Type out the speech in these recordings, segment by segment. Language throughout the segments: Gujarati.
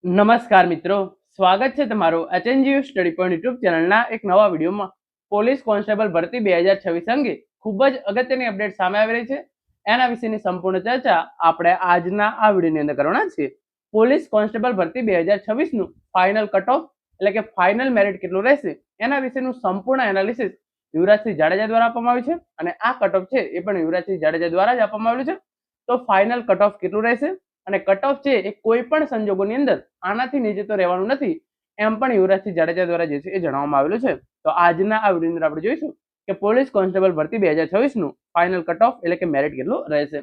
નમસ્કાર મિત્રો, સ્વાગત છે તમારું એચએનજીયુ સ્ટડી પોઈન્ટ યુટ્યુબ ચેનલના એક નવા વિડીયોમાં. પોલીસ કોન્સ્ટેબલ ભરતી 2026 અંગે ખૂબ જ અગત્યની અપડેટ સામે આવી રહી છે. એના વિશેની સંપૂર્ણ ચર્ચા આપણે આજના આ વિડીયોની અંદર કરવાના છીએ. પોલીસ કોન્સ્ટેબલ ભરતી 2026 નું ફાઇનલ કટ ઓફ એટલે કે ફાઇનલ મેરિટ કેટલું રહેશે એના વિશેનું સંપૂર્ણ એનાલિસિસ યુવરાજસિંહ જાડેજા દ્વારા આપવામાં આવ્યું છે. અને આ કટ ઓફ છે એ પણ યુવરાજસિંહ જાડેજા દ્વારા જ આપવામાં આવેલું છે. તો ફાઇનલ કટ ઓફ કેટલું રહેશે અને કટ ઓફ છે એ કોઈ પણ સંજોગોની અંદર આનાથી નીચે તો રહેવાનું નથી એમ પણ યુવરાજસિંહ જાડેજા દ્વારા જે છે એ જણાવવામાં આવેલું છે. તો આજના આ વિડીયોની અંદર આપણે જોઈશું કે પોલીસ કોન્સ્ટેબલ ભરતી 2026 નું ફાઇનલ કટ ઓફ એટલે કે મેરિટ કેટલું રહેશે.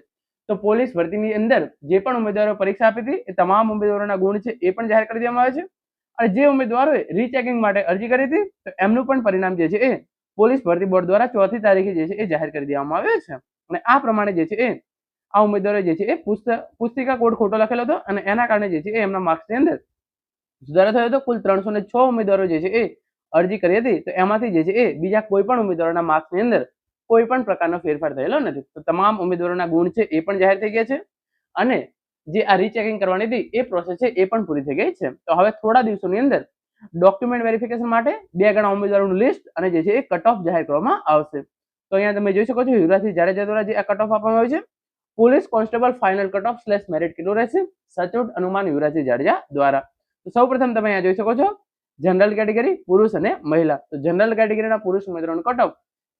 તો પોલીસ ભરતીની અંદર જે પણ ઉમેદવારો પરીક્ષા આપી હતી એ તમામ ઉમેદવારોના ગુણ છે એ પણ જાહેર કરી દેવામાં આવે છે. અને જે ઉમેદવારોએ રીચેકિંગ માટે અરજી કરી હતી તો એમનું પણ પરિણામ જે છે એ પોલીસ ભરતી બોર્ડ દ્વારા 4મી તારીખે જે છે એ જાહેર કરી દેવામાં આવ્યું છે. અને આ પ્રમાણે જે છે એ આ ઉમેદવારો જે છે એ પુસ્તિકા કોડ ખોટો લખેલો હતો અને એના કારણે જે છે એ એમના માર્ક્સની અંદર સુધારો થયો હતો. કુલ 306 ઉમેદવારો જે છે એ અરજી કરી હતી તો એમાંથી જે છે એ બીજા કોઈ પણ ઉમેદવારોના માર્ક્સની અંદર કોઈ પણ પ્રકારનો ફેરફાર થયેલો નથી. તો તમામ ઉમેદવારોના ગુણ છે એ પણ જાહેર થઈ ગયા છે અને જે આ રીચેકિંગ કરવાની હતી એ પ્રોસેસ છે એ પણ પૂરી થઈ ગઈ છે. તો હવે થોડા દિવસોની અંદર ડોક્યુમેન્ટ વેરિફિકેશન માટે 2 ગણા ઉમેદવારોનું લિસ્ટ અને જે છે એ કટ ઓફ જાહેર કરવામાં આવશે. તો અહીંયા તમે જોઈ શકો છો યુવરાજસિંહ જાડેજા દ્વારા જે આ કટ ઓફ આપવામાં આવ્યું છે. Police constable final cut off / merit કેટલું રહેશે સચોટ અનુમાન યુવરાજસિંહ જાડેજા દ્વારા. તો સૌપ્રથમ તમે અહીંયા જોઈ શકો છો જનરલ કેટેગરી પુરુષ અને મહિલા. તો જનરલ કેટેગરીના પુરુષ ઉમેદવારોનું કટ ઓફ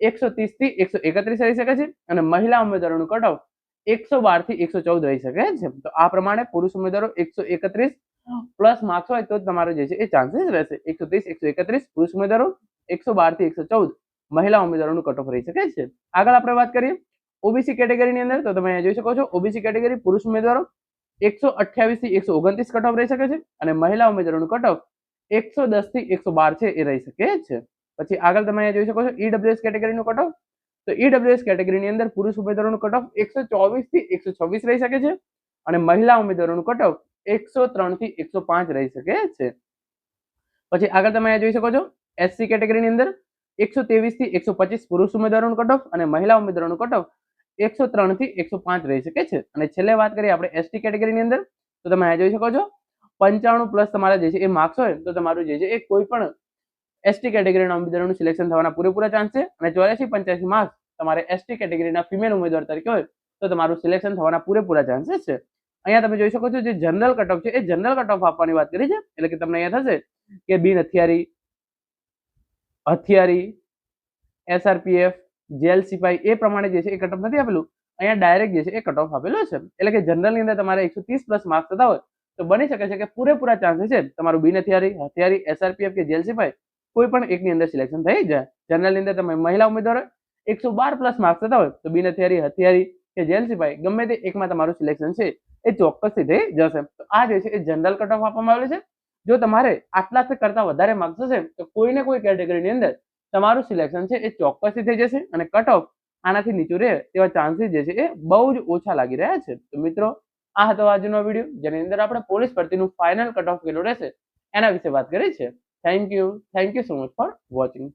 130 થી 131 રહી શકે છે અને મહિલા ઉમેદવારોનું કટ ઓફ 112 થી 114 રહી શકે છે. તો આ પ્રમાણે પુરુષ ઉમેદવારો 131 પ્લસ માર્ક્સ હોય તો તમારો જે છે એ ચાન્સીસ રહેશે. 130 131 પુરુષ ઉમેદવારો, 112 થી 114 મહિલા ઉમેદવારોનું કટ ઓફ રહી શકે છે. આગળ આપણે વાત કરીએ ઓબીસી કેટેગરીની અંદર તો તમે અહીંયા જોઈ શકો છો ઓબીસી કેટેગરી પુરુષ ઉમેદવારો 128 થી 129 કટ ઓફ રહી શકે છે અને મહિલા ઉમેદવારોનું કટ ઓફ 110 થી 112 છે એ રહી શકે છે. પછી આગળ તમે અહીંયા જોઈ શકો છો ઈડબ્લ્યુએસ કેટેગરીનું કટ ઓફ. તો ઈડબ્લ્યુએસ કેટેગરીની અંદર પુરુષ ઉમેદવારોનું કટ ઓફ 124 થી 126 રહી શકે છે અને મહિલા ઉમેદવારોનું કટ ઓફ 103 થી 105 રહી શકે છે. પછી આગળ તમે અહીંયા જોઈ શકો છો એસસી કેટેગરીની અંદર 123 થી 125 પુરુષ ઉમેદવારોનું કટ ઓફ અને મહિલા ઉમેદવારોનું કટ ઓફ 103 થી 105 રહી શકે છે. અને છેલ્લે વાત કરીએ આપણે એસટી કેટેગરીની અંદર તો તમે અહીંયા જોઈ શકો છો 95 પ્લસ તમારા જે છે એ માર્ક્સ હોય તો તમારું જે છે એ કોઈ પણ એસટી કેટેગરીના ઉમેદવારોનું સિલેક્શન થવાના પૂરેપૂરા ચાન્સ છે. અને 84-85 માર્ક્સ તમારે એસટી કેટેગરીના ફિમેલ ઉમેદવાર તરીકે હોય તો તમારું સિલેક્શન થવાના પૂરેપૂરા ચાન્સીસ છે. અહીંયા તમે જોઈ શકો છો જે જનરલ કટ ઓફ છે એ જનરલ કટ ઓફ આપવાની વાત કરી છે એટલે કે તમને અહીંયા થશે કે બિન હથિયારી, હથિયારી, એસઆરપીએફ, જેલ સિપાઈ એ પ્રમાણે જે છે એ કટ ઓફ નથી આપેલું. અહીંયા ડાયરેક્ટ જે છે એ કટ ઓફ આપેલો છે. એટલે કે જનરલની અંદર તમારે 130 પ્લસ માર્ક્સ થતા હોય તો બની શકે છે કે પૂરેપૂરા ચાન્સીસ છે તમારું બિન હથિયારી, હથિયારી, એસઆરપીએફ કે જેલ સિપાઈ કોઈ પણ એકની અંદર સિલેક્શન થઈ જાય. જનરલની અંદર તમે મહિલા ઉમેદવારો 112 પ્લસ માર્ક્સ થતા હોય તો બિન હથિયારી, હથિયારી કે જેલ સિપાઈ ગમે તે એકમાં તમારું સિલેક્શન છે એ ચોક્કસથી થઈ જશે. તો આ જે છે એ જનરલ કટ ઓફ આપવામાં આવેલું છે. જો તમારે આટલા કરતા વધારે માર્ક્સ હશે તો કોઈને કોઈ કેટેગરીની અંદર તમારું સિલેક્શન છે એ ચોક્કસથી થઈ જશે અને કટ ઓફ આનાથી નીચું રહે તેવા ચાન્સીસ જે છે એ બહુ જ ઓછા લાગી રહ્યા છે. તો મિત્રો આ હતો આજનો વિડીયો જેની અંદર આપણે પોલીસ ભરતીનું ફાઇનલ કટ ઓફ કેટલું રહેશે એના વિશે વાત કરી છે. Thank you so much for watching.